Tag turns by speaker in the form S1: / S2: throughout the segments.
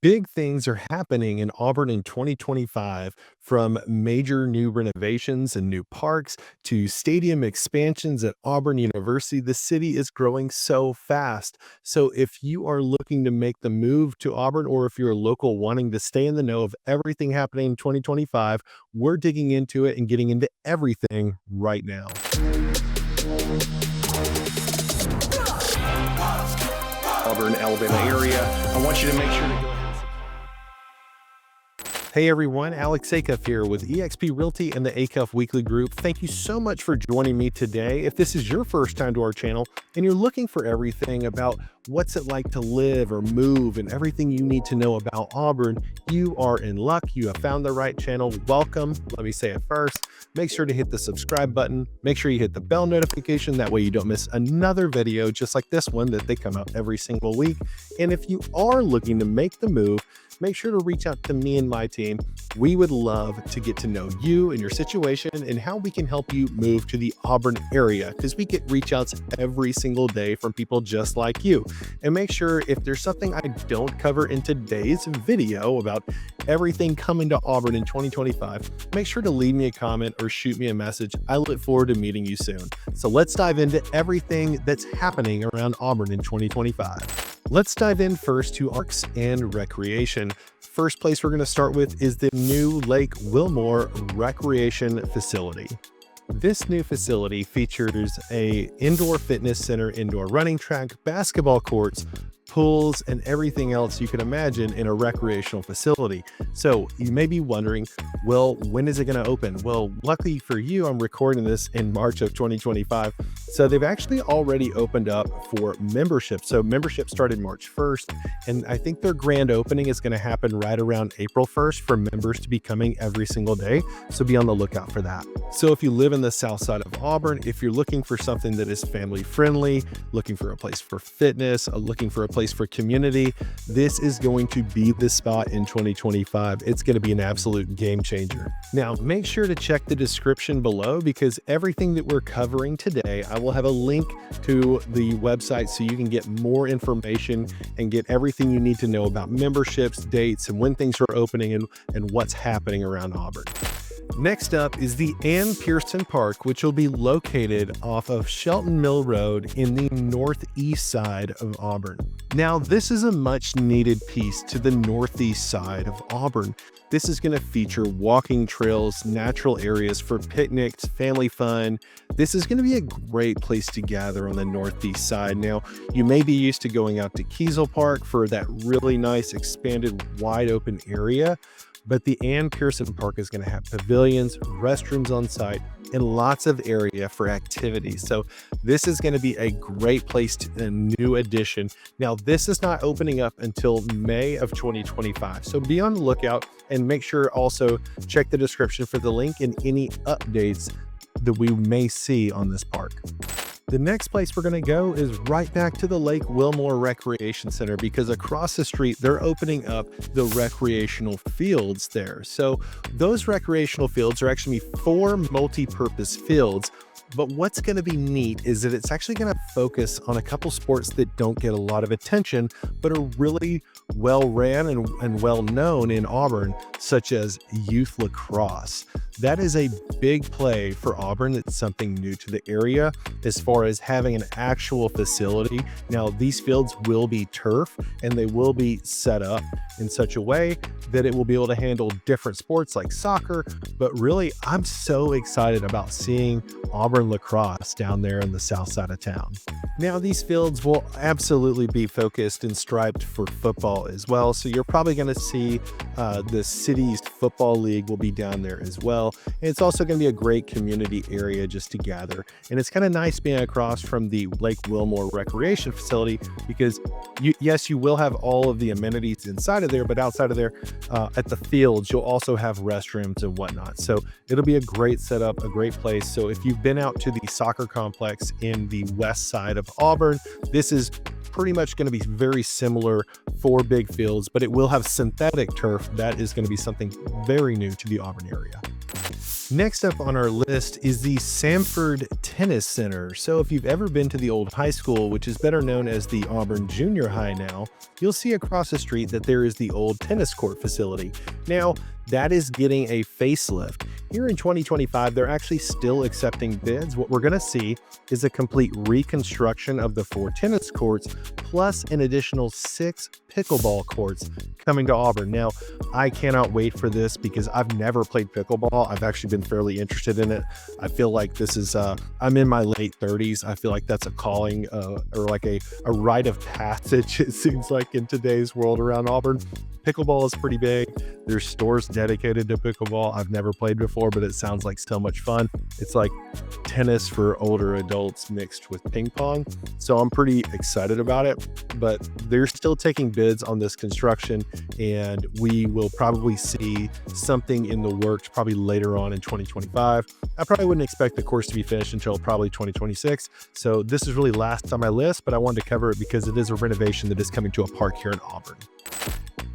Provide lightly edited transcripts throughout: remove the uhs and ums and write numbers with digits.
S1: Big things are happening in Auburn in 2025, from major new renovations and new parks to stadium expansions at Auburn University. The city is growing so fast. So, if you are looking to make the move to Auburn, or if you're a local wanting to stay in the know of everything happening in 2025, we're digging into it and getting into everything right now. Auburn, Alabama area. I want you to make sure to go ahead. Hey everyone, Alex Acuff here with eXp Realty and the Acuff Weekly Group. Thank you so much for joining me today. If this is your first time to our channel and you're looking for everything about what's it like to live or move and everything you need to know about Auburn, you are in luck. You have found the right channel. Welcome. Let me say it first. Make sure to hit the subscribe button. Make sure you hit the bell notification. That way you don't miss another video just like this one that they come out every single week. And if you are looking to make the move, make sure to reach out to me and my team. We would love to get to know you and your situation and how we can help you move to the Auburn area, because we get reach outs every single day from people just like you. And make sure, if there's something I don't cover in today's video about everything coming to Auburn in 2025, make sure to leave me a comment or shoot me a message. I look forward to meeting you soon. So let's dive into everything that's happening around Auburn in 2025. Let's dive in first to Parks and Recreation. First place we're going to start with is the new Lake Wilmore Recreation Facility. This new facility features a indoor fitness center, indoor running track, basketball courts, pools, and everything else you can imagine in a recreational facility. So you may be wondering, well, when is it going to open? Well, luckily for you, I'm recording this in March of 2025. So they've actually already opened up for membership. So membership started March 1st, and I think their grand opening is going to happen right around April 1st for members to be coming every single day. So be on the lookout for that. So if you live in the south side of Auburn, if you're looking for something that is family friendly, looking for a place for fitness, looking for a place for community, this is going to be the spot in 2025. It's going to be an absolute game changer. Now, make sure to check the description below, because everything that we're covering today, I will have a link to the website so you can get more information and get everything you need to know about memberships, dates, and when things are opening and what's happening around Auburn. Next up is the Ann Pearson Park, which will be located off of Shelton Mill Road in the northeast side of Auburn. Now, this is a much needed piece to the northeast side of Auburn. This is going to feature walking trails, natural areas for picnics, family fun. This is going to be a great place to gather on the northeast side. Now, you may be used to going out to Kiesel Park for that really nice, expanded, wide open area, but the Ann Pearson Park is going to have pavilions, restrooms on site, and lots of area for activities. So this is going to be a great place to a new addition. Now, this is not opening up until May of 2025. So be on the lookout, and make sure also check the description for the link and any updates that we may see on this park. The next place we're going to go is right back to the Lake Wilmore Recreation Center, because across the street, they're opening up the recreational fields there. So those recreational fields are actually 4 multi-purpose fields. But what's going to be neat is that it's actually going to focus on a couple sports that don't get a lot of attention, but are really well ran and well known in Auburn, such as youth lacrosse. That is a big play for Auburn. It's something new to the area as far as having an actual facility. Now, these fields will be turf, and they will be set up in such a way that it will be able to handle different sports like soccer. But really, I'm so excited about seeing Auburn lacrosse down there in the south side of town. Now, these fields will absolutely be focused and striped for football as well. So you're probably going to see the city's football league will be down there as well. And it's also going to be a great community area just to gather. And it's kind of nice being across from the Lake Wilmore Recreation Facility, because yes, you will have all of the amenities inside of there, but outside of there at the fields, you'll also have restrooms and whatnot. So it'll be a great setup, a great place. So if you've been out to the soccer complex in the west side of Auburn, this is pretty much going to be very similar for big fields, but it will have synthetic turf. That is going to be something very new to the Auburn area. Next up on our list is the Samford Tennis Center. So if you've ever been to the old high school, which is better known as the Auburn Junior High now, you'll see across the street that there is the old tennis court facility. Now, that is getting a facelift. Here in 2025, they're actually still accepting bids. What we're going to see is a complete reconstruction of the 4 tennis courts, plus an additional 6 pickleball courts coming to Auburn. Now, I cannot wait for this because I've never played pickleball. I've actually been fairly interested in it. I feel like this is, I'm in my late 30s. I feel like that's a calling or like a rite of passage, it seems like, in today's world around Auburn. Pickleball is pretty big. There's stores dedicated to pickleball. I've never played before, but it sounds like so much fun. It's like tennis for older adults mixed with ping pong. So I'm pretty excited about it, but they're still taking bids on this construction, and we will probably see something in the works probably later on in 2025. I probably wouldn't expect the course to be finished until probably 2026. So this is really last on my list, but I wanted to cover it because it is a renovation that is coming to a park here in Auburn.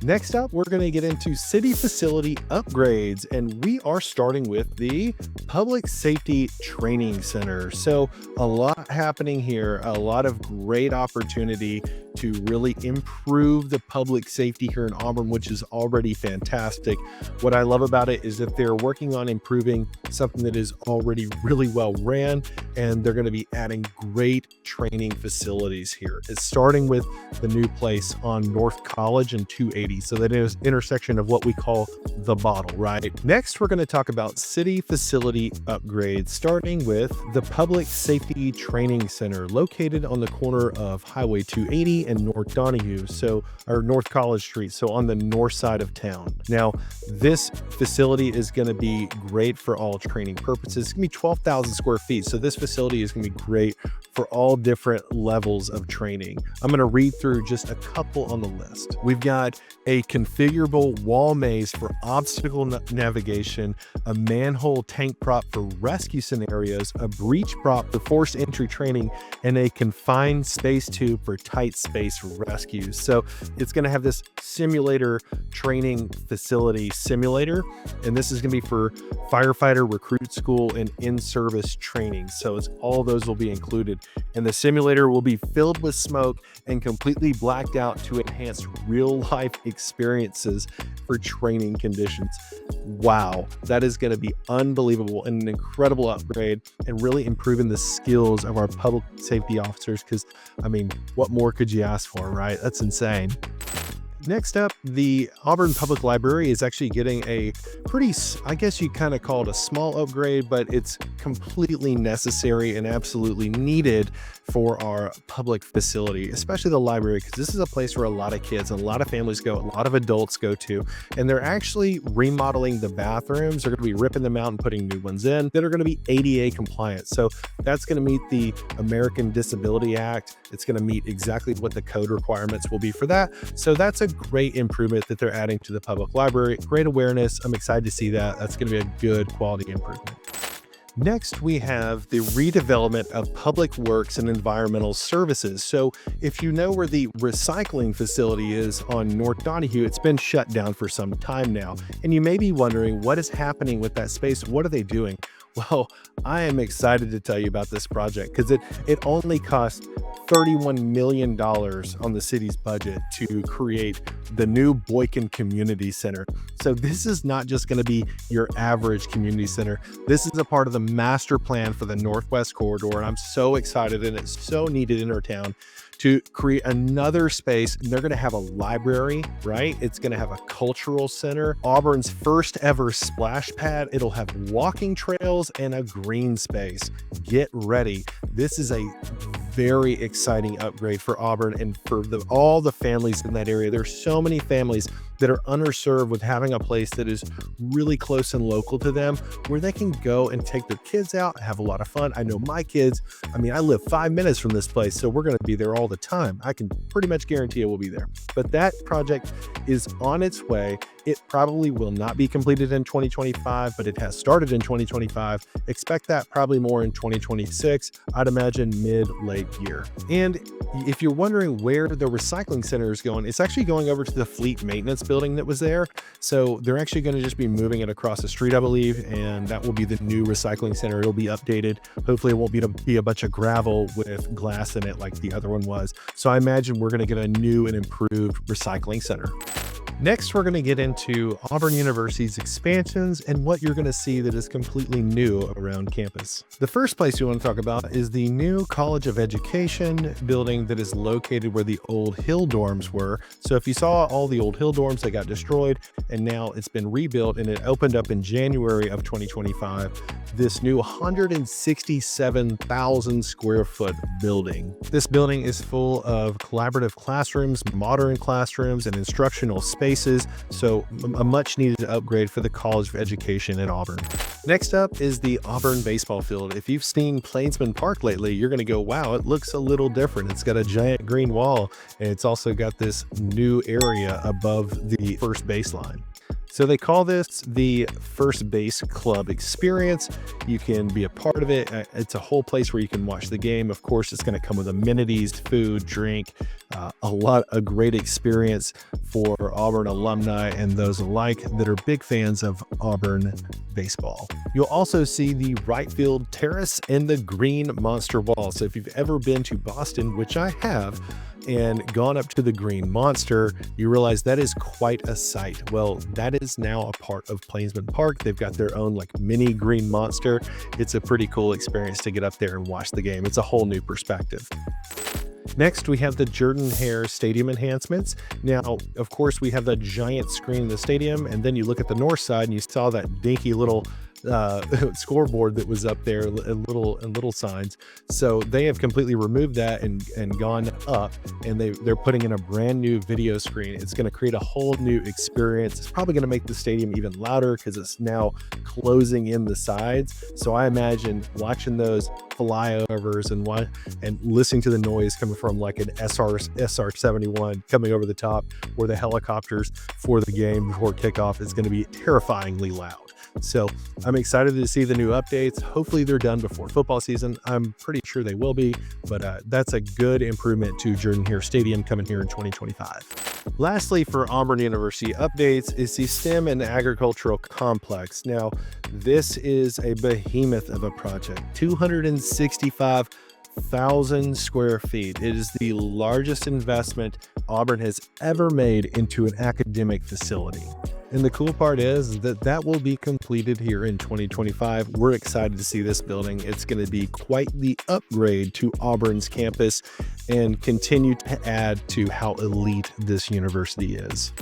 S1: Next up, we're going to get into city facility upgrades, and we are starting with the Public Safety Training Center. So a lot happening here, a lot of great opportunity to really improve the public safety here in Auburn, which is already fantastic. What I love about it is that they're working on improving something that is already really well ran, and they're going to be adding great training facilities here. It's starting with the new place on North College and 280. So that is intersection of what we call the bottle, right? Next, we're going to talk about city facility upgrades, starting with the Public Safety Training Center located on the corner of Highway 280 and North Donahue, or North College Street, so on the north side of town. Now, this facility is going to be great for all training purposes. It's going to be 12,000 square feet, so this facility is going to be great for all different levels of training. I'm going to read through just a couple on the list. We've got a configurable wall maze for obstacle navigation, a manhole tank prop for rescue scenarios, a breach prop for forced entry training, and a confined space tube for tight space rescues. So it's going to have this simulator training facility simulator, and this is going to be for firefighter recruit school and in-service training. So it's all those will be included, and the simulator will be filled with smoke and completely blacked out to enhance real-life experiences for training conditions. Wow, that is going to be unbelievable and an incredible upgrade, and really improving the skills of our public safety officers, because I mean, what more could you ask for, right? That's insane. Next up, the Auburn Public Library is actually getting a pretty, I guess you kind of call it a small upgrade, but it's completely necessary and absolutely needed for our public facility, especially the library, because this is a place where a lot of kids, a lot of families go, a lot of adults go to, and they're actually remodeling the bathrooms. They're going to be ripping them out and putting new ones in that are going to be ADA compliant. So that's going to meet the American Disability Act. It's going to meet exactly what the code requirements will be for that. So that's a great improvement that they're adding to the public library. Great awareness. I'm excited to see that. That's going to be a good quality improvement. Next, we have the redevelopment of public works and environmental services. So if you know where the recycling facility is on North Donahue, it's been shut down for some time now. And you may be wondering what is happening with that space. What are they doing? Well, I am excited to tell you about this project because it only cost $31 million on the city's budget to create the new Boykin Community Center. So this is not just going to be your average community center. This is a part of the master plan for the Northwest Corridor, and I'm so excited, and it's so needed in our town to create another space. And they're going to have a library, right? It's going to have a cultural center, Auburn's first ever splash pad. It'll have walking trails and a green space. Get ready. This is a very exciting upgrade for Auburn and for all the families in that area. There's so many families that are underserved with having a place that is really close and local to them, where they can go and take their kids out, have a lot of fun. I know my kids, I mean, I live 5 minutes from this place, so we're going to be there all the time. I can pretty much guarantee it will be there. But that project is on its way. It probably will not be completed in 2025, but it has started in 2025. Expect that probably more in 2026. I'd imagine mid-late type gear. And if you're wondering where the recycling center is going, it's actually going over to the fleet maintenance building that was there. So they're actually going to just be moving it across the street, I believe, and that will be the new recycling center. It'll be updated. Hopefully it won't be a bunch of gravel with glass in it like the other one was. So I imagine we're going to get a new and improved recycling center. Next, we're going to get into Auburn University's expansions and what you're going to see that is completely new around campus. The first place we want to talk about is the new College of Education building that is located where the old Hill dorms were. So if you saw all the old Hill dorms, they got destroyed and now it's been rebuilt, and it opened up in January of 2025. This new 167,000 square foot building. This building is full of collaborative classrooms, modern classrooms, and instructional spaces, so a much needed upgrade for the College of Education at Auburn. Next up is the Auburn baseball field. If you've seen Plainsman Park lately, you're going to go, wow, it looks a little different. It's got a giant green wall, and it's also got this new area above the first baseline. So they call this the First Base Club experience. You can be a part of it. It's a whole place where you can watch the game. Of course, it's going to come with amenities, food, drink, a great experience for Auburn alumni and those alike that are big fans of Auburn baseball. You'll also see the right field terrace and the green monster wall. So if you've ever been to Boston, which I have, and gone up to the Green Monster, you realize that is quite a sight. Well, that is now a part of Plainsman Park. They've got their own like mini Green Monster. It's a pretty cool experience to get up there and watch the game. It's a whole new perspective. Next, we have the Jordan-Hare Stadium enhancements. Now, of course, we have the giant screen in the stadium, and then you look at the north side and you saw that dinky little scoreboard that was up there and little signs. So they have completely removed that and gone up, and they're putting in a brand new video screen. It's going to create a whole new experience. It's probably going to make the stadium even louder because it's now closing in the sides. So I imagine watching those flyovers and listening to the noise coming from like an SR-71 coming over the top, or the helicopters for the game before kickoff is going to be terrifyingly loud. So I'm excited to see the new updates. Hopefully they're done before football season. I'm pretty sure they will be, but that's a good improvement to Jordan-Hare Stadium coming here in 2025. Lastly, for Auburn University updates is the STEM and Agricultural Complex. Now, this is a behemoth of a project, 265,000 square feet. It is the largest investment Auburn has ever made into an academic facility. And the cool part is that will be completed here in 2025. We're excited to see this building. It's going to be quite the upgrade to Auburn's campus and continue to add to how elite this university is.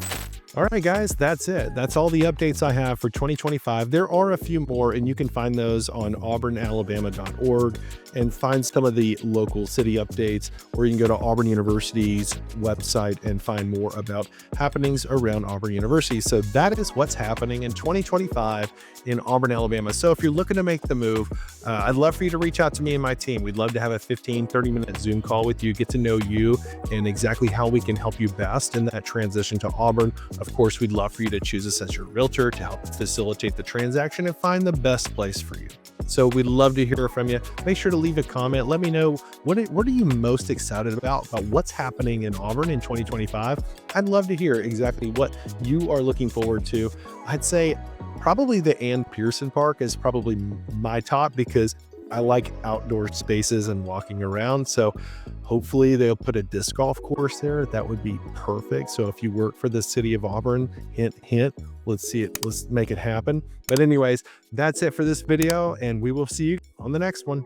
S1: All right, guys, that's it. That's all the updates I have for 2025. There are a few more, and you can find those on auburnalabama.org and find some of the local city updates, or you can go to Auburn University's website and find more about happenings around Auburn University. So that is what's happening in 2025 in Auburn, Alabama. So if you're looking to make the move, I'd love for you to reach out to me and my team. We'd love to have a 15-30-minute Zoom call with you, get to know you and exactly how we can help you best in that transition to Auburn. Of course, we'd love for you to choose us as your realtor to help facilitate the transaction and find the best place for you. So we'd love to hear from you. Make sure to leave a comment. Let me know what are you most excited about what's happening in Auburn in 2025. I'd love to hear exactly what you are looking forward to. I'd say probably the Ann Pearson Park is probably my top because I like outdoor spaces and walking around. So hopefully they'll put a disc golf course there. That would be perfect. So if you work for the city of Auburn, hint, hint, let's see it. Let's make it happen. But anyways, that's it for this video, and we will see you on the next one.